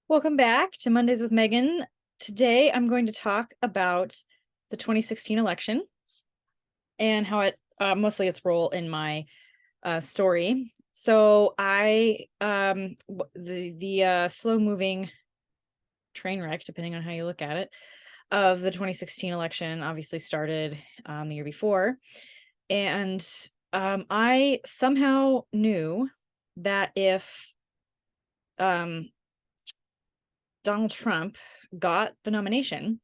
Welcome back to Mondays with Megan. Today I'm going to talk about the 2016 election and how it mostly its role in my story. So the slow moving train wreck, depending on how you look at it, of the 2016 election obviously started the year before, and I somehow knew that if um, Donald Trump got the nomination,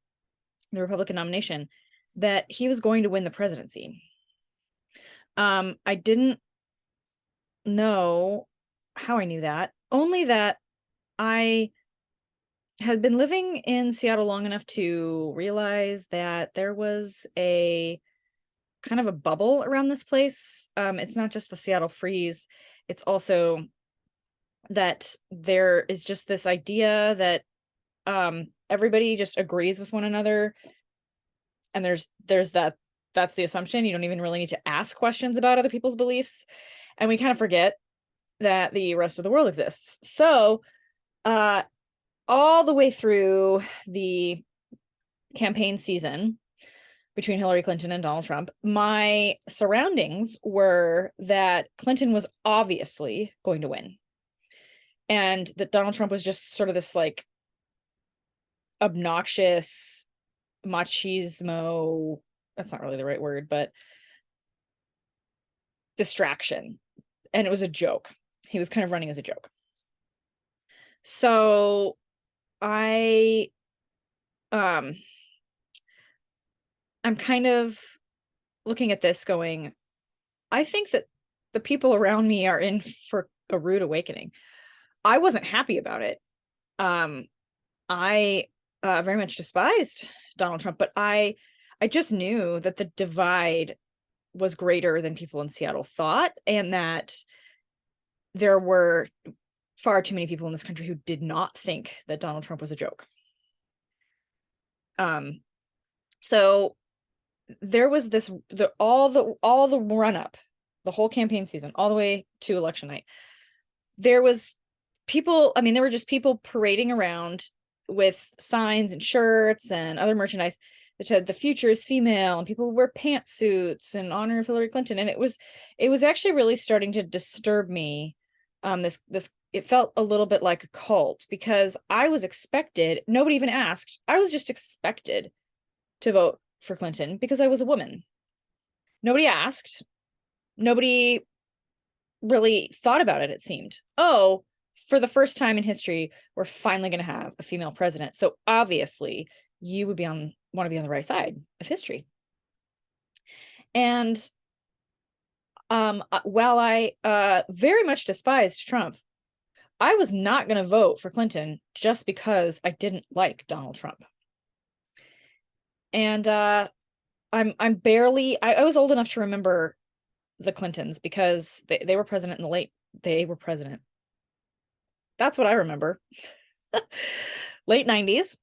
the Republican nomination, that he was going to win the presidency. I didn't know how I knew that, only that I had been living in Seattle long enough to realize that there was a kind of a bubble around this place. It's not just the Seattle freeze, it's also that there is just this idea that everybody just agrees with one another, and there's that's the assumption. You don't even really need to ask questions about other people's beliefs, and we kind of forget that the rest of the world exists. So uh all the way through the campaign season between Hillary Clinton and Donald Trump, my surroundings were that Clinton was obviously going to win, and that Donald Trump was just sort of this like obnoxious machismo, that's not really the right word, but distraction. And it was a joke. He was kind of running as a joke. So I um I'm kind of looking at this going, I think that the people around me are in for a rude awakening. I wasn't happy about it. Um I very much despised Donald Trump, but I just knew that the divide was greater than people in Seattle thought, and that there were far too many people in this country who did not think that Donald Trump was a joke. Um, so there was this all the run up, the whole campaign season, all the way to election night. There was people, I mean, there were just people parading around with signs and shirts and other merchandise that said the future is female, and people wear pantsuits in honor of Hillary Clinton. And it was actually really starting to disturb me. This it felt a little bit like a cult, because I was expected, nobody even asked, I was just expected to vote for Clinton because I was a woman. Nobody asked, nobody really thought about it, it seemed. Oh, for the first time in history, we're finally going to have a female president. So obviously, you would want to be on the right side of history. And while I very much despised Trump, I was not going to vote for Clinton just because I didn't like Donald Trump. And I'm barely, I was old enough to remember the Clintons because they were president in the late, they were president. That's what I remember. Late 90s.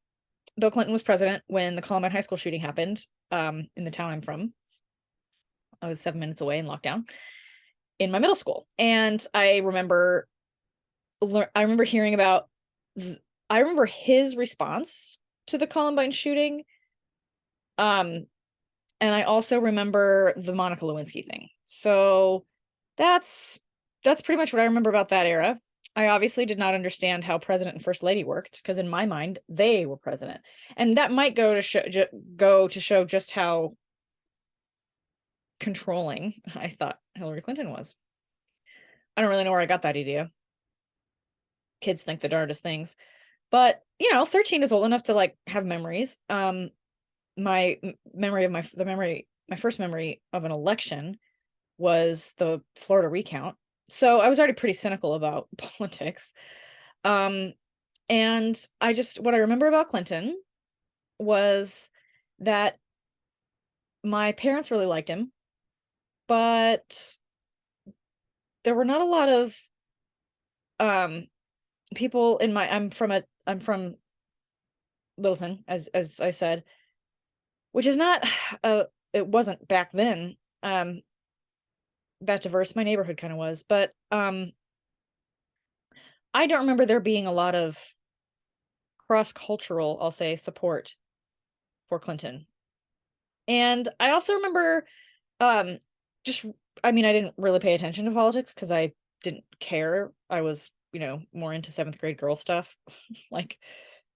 Bill Clinton was president when the Columbine High School shooting happened, in the town I'm from. I was 7 minutes away in lockdown in my middle school. And I remember hearing about, I remember his response to the Columbine shooting. Um, and I also remember the Monica Lewinsky thing. So that's pretty much what I remember about that era. I obviously did not understand how president and first lady worked, because in my mind they were president, and that might go to show just how controlling I thought Hillary Clinton was. I don't really know where I got that idea. Kids think the darndest things, but 13 is old enough to like have memories. My memory of my first memory of an election was the Florida recount. So I was already pretty cynical about politics. Um, and what I remember about Clinton was that my parents really liked him, but there were not a lot of um people in my I'm from Littleton, as I said, which is not it wasn't back then that diverse. My neighborhood kind of was, but I don't remember there being a lot of cross-cultural, I'll say, support for Clinton. And I also remember, um, just I mean, I didn't really pay attention to politics because I didn't care. I was, more into 7th grade girl stuff, like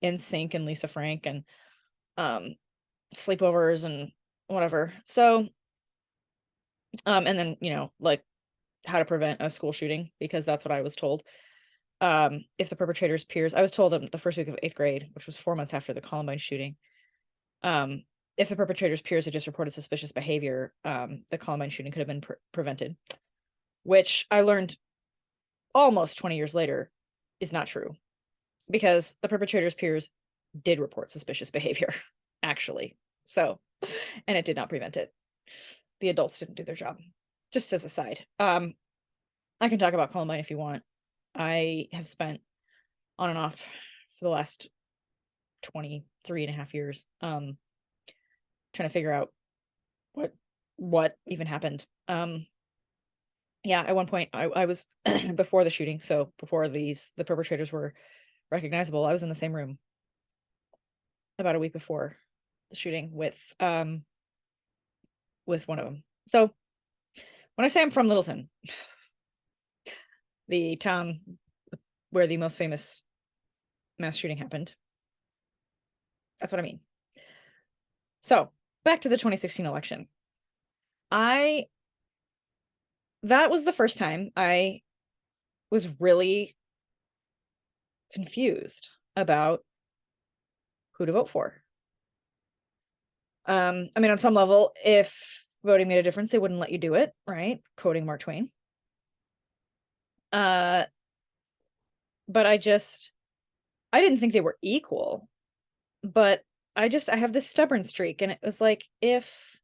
NSYNC and Lisa Frank and um sleepovers and whatever. So, and then, like how to prevent a school shooting because that's what I was told. If the perpetrator's peers, I was told the first week of 8th grade, which was 4 months after the Columbine shooting, um, if the perpetrator's peers had just reported suspicious behavior, the Columbine shooting could have been prevented, which I learned almost 20 years later is not true because the perpetrator's peers did report suspicious behavior, actually. So, and it did not prevent it. The adults didn't do their job. Just as a side. I can talk about Columbine if you want. I have spent on and off for the last 23 and a half years, trying to figure out what even happened. Yeah, at one point I was before the shooting, so before the perpetrators were recognizable, I was in the same room about a week before the shooting with one of them. So when I say I'm from Littleton, the town where the most famous mass shooting happened, that's what I mean. So back to the 2016 election. That was the first time I was really confused about who to vote for. I mean, on some level, if voting made a difference, they wouldn't let you do it, right? Quoting Mark Twain. But I didn't think they were equal, but I have this stubborn streak, and it was like, if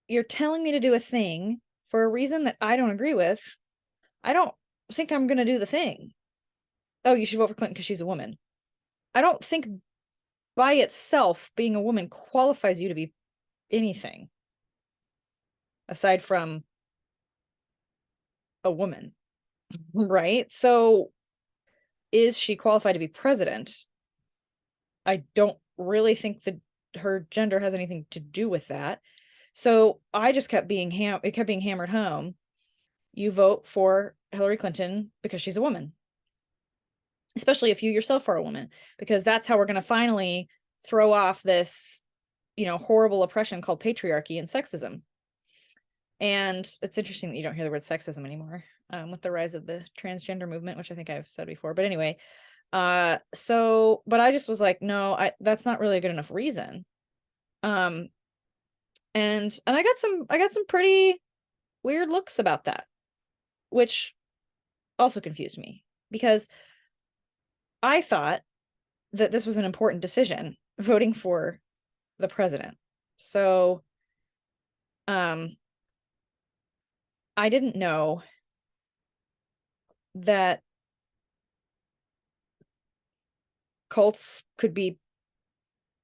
you're telling me to do a thing for a reason that I don't agree with, I don't think I'm going to do the thing. Oh, you should vote for Clinton because she's a woman. I don't think by itself being a woman qualifies you to be anything aside from a woman, right? So is she qualified to be president? I don't really think that her gender has anything to do with that. So I just kept being hammered home. You vote for Hillary Clinton because she's a woman, especially if you yourself are a woman, because that's how we're going to finally throw off this, horrible oppression called patriarchy and sexism. And it's interesting that you don't hear the word sexism anymore, with the rise of the transgender movement, which I think I've said before. But anyway, but I just was like, no, that's not really a good enough reason. And I got some pretty weird looks about that, which also confused me because I thought that this was an important decision, voting for the president. So, I didn't know that cults could be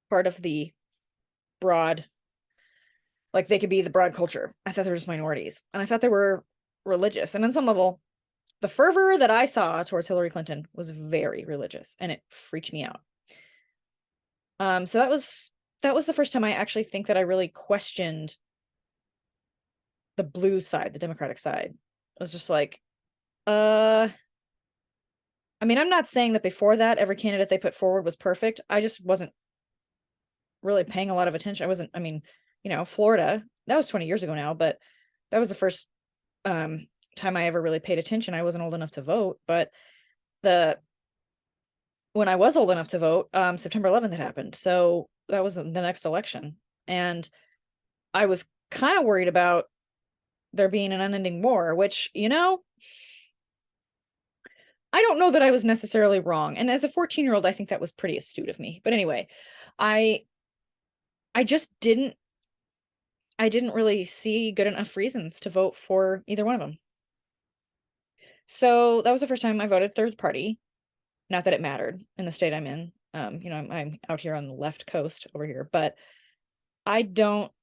part of the broad, like they could be the broad culture. I thought they were just minorities, and I thought they were religious. And on some level, the fervor that I saw towards Hillary Clinton was very religious, and it freaked me out. So that was the first time I actually think that I really questioned the blue side, the Democratic side. I was just like, I mean, I'm not saying that before that every candidate they put forward was perfect. I just wasn't really paying a lot of attention. I mean, Florida, that was 20 years ago now, but that was the first time I ever really paid attention. I wasn't old enough to vote, but when I was old enough to vote, September 11th had happened. So that was the next election. And I was kind of worried about there being an unending war, which, I don't know that I was necessarily wrong. And as a 14-year-old, I think that was pretty astute of me. But anyway, I just I didn't really see good enough reasons to vote for either one of them. So that was the first time I voted third party. Not that it mattered in the state I'm in. I'm out here on the left coast over here, but I don't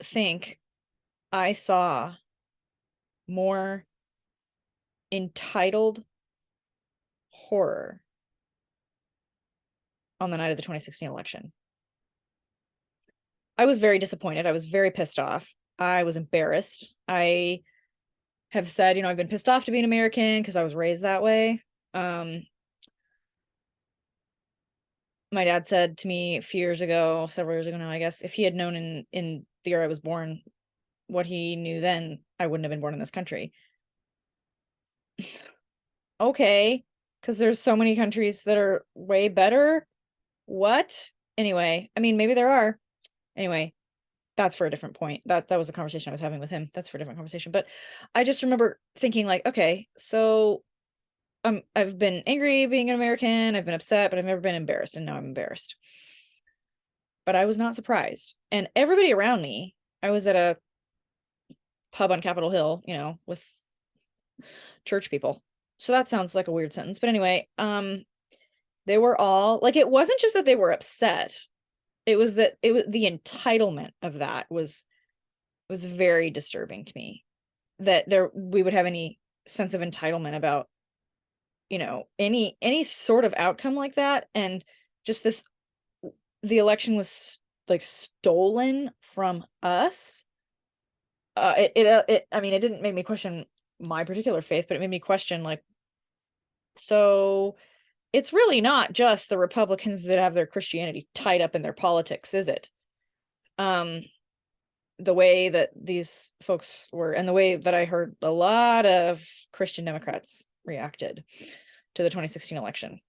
think I saw more entitled horror on the night of the 2016 election. I was very disappointed. I was very pissed off. I was embarrassed. I have said, I've been pissed off to be an American because I was raised that way. My dad said to me a few years ago, several years ago now, I guess, if he had known in the year I was born what he knew then, I wouldn't have been born in this country. Okay, because there's so many countries that are way better. What? Anyway, I mean, maybe there are. Anyway, that's for a different point. That was a conversation I was having with him. That's for a different conversation. But I just remember thinking like, okay, so I've been angry being an American, I've been upset, but I've never been embarrassed, and now I'm embarrassed. But I was not surprised. And everybody around me, I was at a pub on Capitol Hill, with church people. So that sounds like a weird sentence, but anyway, they were all like, it wasn't just that they were upset. It was that the entitlement of that was very disturbing to me, that we would have any sense of entitlement about, any sort of outcome like that. And just the election was like stolen from us. I mean, it didn't make me question my particular faith, but it made me question, like, so it's really not just the Republicans that have their Christianity tied up in their politics, is it? The way that these folks were, and the way that I heard a lot of Christian Democrats reacted to the 2016 election.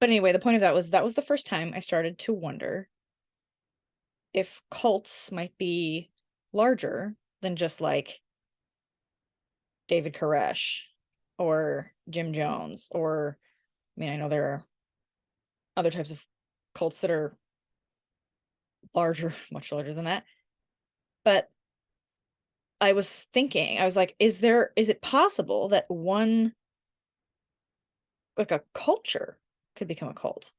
But anyway, the point of that was the first time I started to wonder if cults might be larger than just like David Koresh or Jim Jones, or, I mean, I know there are other types of cults that are larger, much larger than that. But I was thinking, I was like, is it possible that one, like a culture, could become a cult?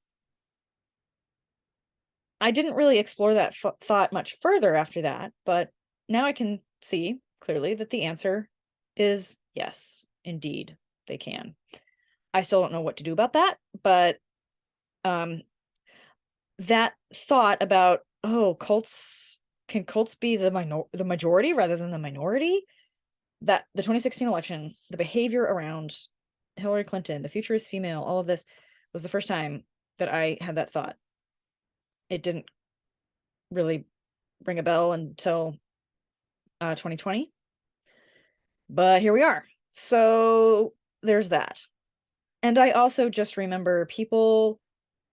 I didn't really explore that thought much further after that, but now I can see clearly that the answer is yes, indeed, they can. I still don't know what to do about that, but that thought about, oh, can cults be the majority rather than the minority? That the 2016 election, the behavior around Hillary Clinton, the future is female, all of this was the first time that I had that thought. It didn't really ring a bell until 2020, but here we are. So there's that. And I also just remember people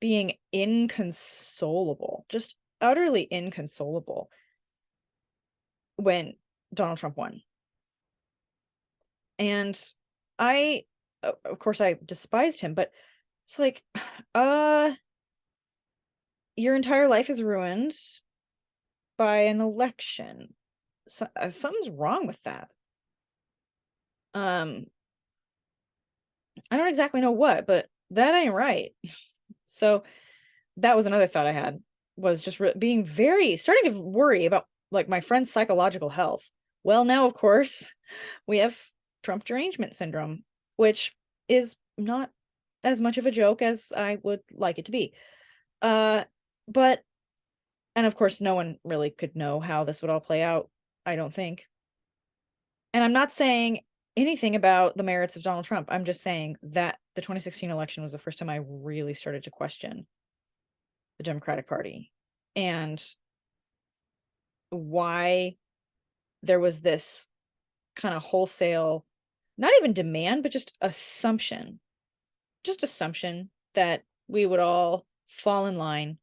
being inconsolable, just utterly inconsolable, when Donald Trump won. And of course, I despised him, but it's like, your entire life is ruined by an election. So, something's wrong with that. I don't exactly know what, but that ain't right. So that was another thought I had, was just being starting to worry about like my friend's psychological health. Well, now, of course, we have Trump derangement syndrome, which is not as much of a joke as I would like it to be. But, and of course, no one really could know how this would all play out, I don't think. And I'm not saying anything about the merits of Donald Trump. I'm just saying that the 2016 election was the first time I really started to question the Democratic Party and why there was this kind of wholesale, not even demand, but just assumption that we would all fall in line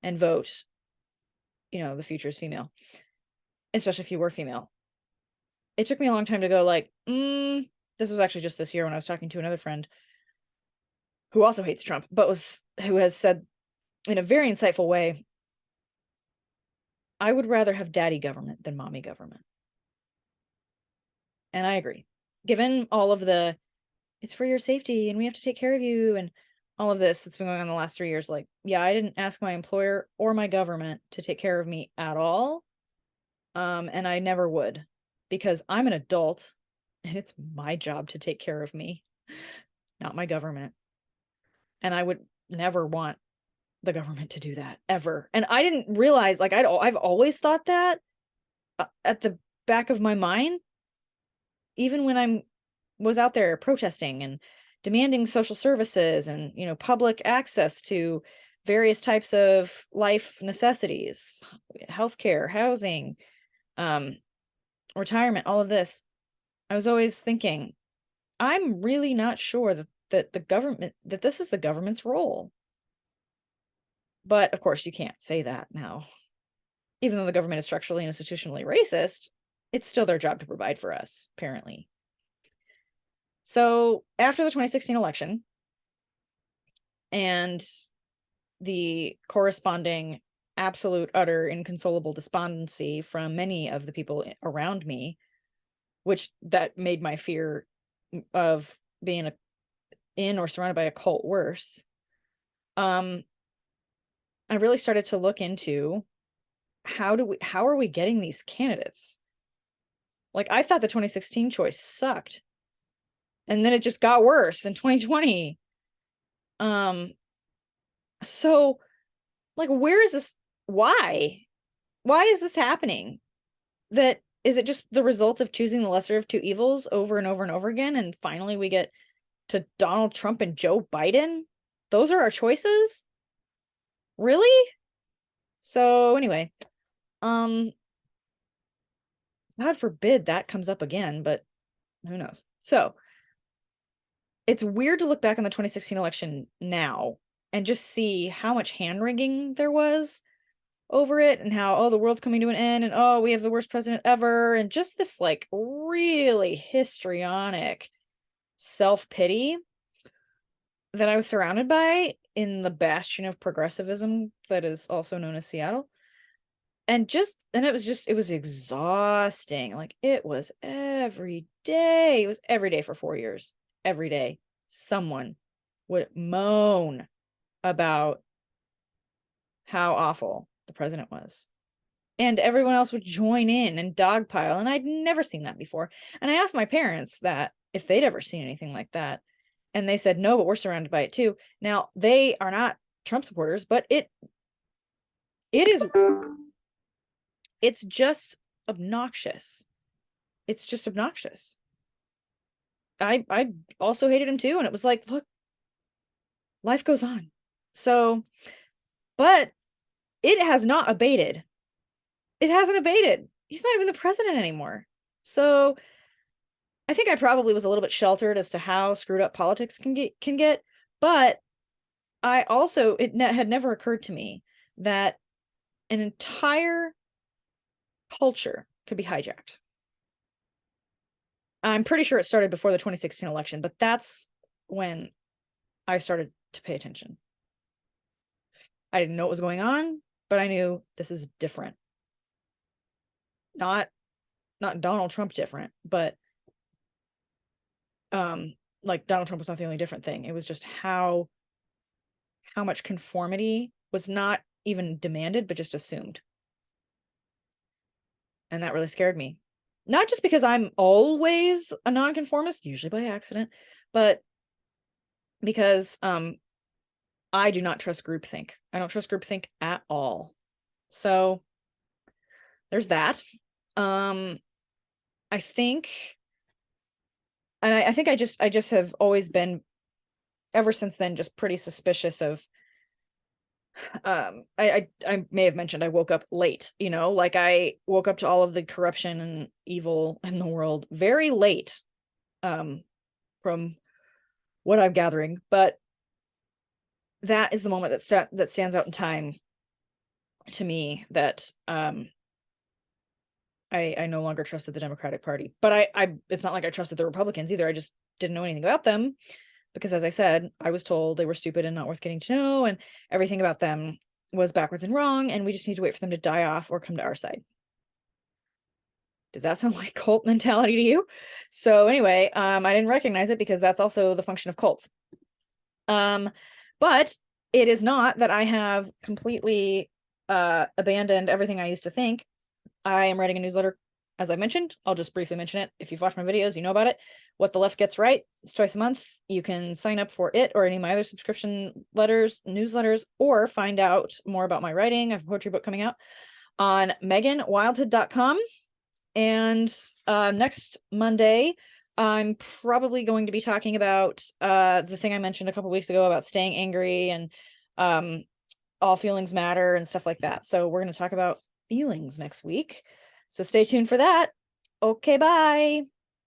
and vote, the future is female, especially if you were female. It took me a long time to go like, this was actually just this year when I was talking to another friend who also hates Trump, but who has said in a very insightful way, I would rather have daddy government than mommy government. And I agree. Given all of it's for your safety and we have to take care of you and all of this that's been going on the last 3 years, like, yeah, I didn't ask my employer or my government to take care of me at all. And I never would, because I'm an adult and it's my job to take care of me, not my government. And I would never want the government to do that ever. And I didn't realize, like, I've always thought that at the back of my mind, even when I was out there protesting and demanding social services and, public access to various types of life necessities, healthcare, housing, um, retirement, all of this. I was always thinking, I'm really not sure that this is the government's role. But of course, you can't say that now. Even though the government is structurally and institutionally racist, it's still their job to provide for us, apparently. So after the 2016 election and the corresponding absolute, utter, inconsolable despondency from many of the people around me, which that made my fear of being in or surrounded by a cult worse, I really started to look into how are we getting these candidates? Like, I thought the 2016 choice sucked. And then it just got worse in 2020. So, like, where is this? Why? Why is this happening? Is it just the result of choosing the lesser of two evils over and over and over again? And finally we get to Donald Trump and Joe Biden? Those are our choices? Really? So anyway, God forbid that comes up again, but who knows? So it's weird to look back on the 2016 election now and just see how much hand-wringing there was over it, and how, oh, the world's coming to an end, and oh, we have the worst president ever, and just this like really histrionic self-pity that I was surrounded by in the bastion of progressivism that is also known as Seattle. And it was exhausting. Like, it was every day. It was every day for 4 years. Every day someone would moan about how awful the president was. And everyone else would join in and dogpile. And I'd never seen that before. And I asked my parents that if they'd ever seen anything like that. And they said, no, but we're surrounded by it too. Now, they are not Trump supporters, but it's just obnoxious. It's just obnoxious. I also hated him too. And it was like, look, life goes on. So, but it has not abated. It hasn't abated. He's not even the president anymore. So I think I probably was a little bit sheltered as to how screwed up politics can get, but I also, had never occurred to me that an entire culture could be hijacked. I'm pretty sure it started before the 2016 election, but that's when I started to pay attention. I didn't know what was going on, but I knew this is different. Not Donald Trump different, but like, Donald Trump was not the only different thing. It was just how much conformity was not even demanded, but just assumed. And that really scared me. Not just because I'm always a nonconformist, usually by accident, but because I do not trust groupthink. I don't trust groupthink at all. So there's that. I think, and I think I just have always been, ever since then, just pretty suspicious of, I may have mentioned I woke up late, like I woke up to all of the corruption and evil in the world very late, from what I'm gathering, but that is the moment that stands out in time to me, that I no longer trusted the Democratic Party. But I it's not like I trusted the Republicans either. I just didn't know anything about them, because, as I said, I was told they were stupid and not worth getting to know, and everything about them was backwards and wrong, and we just need to wait for them to die off or come to our side. Does that sound like cult mentality to you? So anyway, I didn't recognize it because that's also the function of cults. But it is not that I have completely abandoned everything I used to think. I am writing a newsletter as I mentioned, I'll just briefly mention it. If you've watched my videos, you know about it. What the Left Gets Right. It's twice a month. You can sign up for it or any of my other subscription newsletters, or find out more about my writing. I have a poetry book coming out on meganwildhood.com. And next Monday, I'm probably going to be talking about the thing I mentioned a couple weeks ago about staying angry and all feelings matter and stuff like that. So we're going to talk about feelings next week. So stay tuned for that. Okay, bye.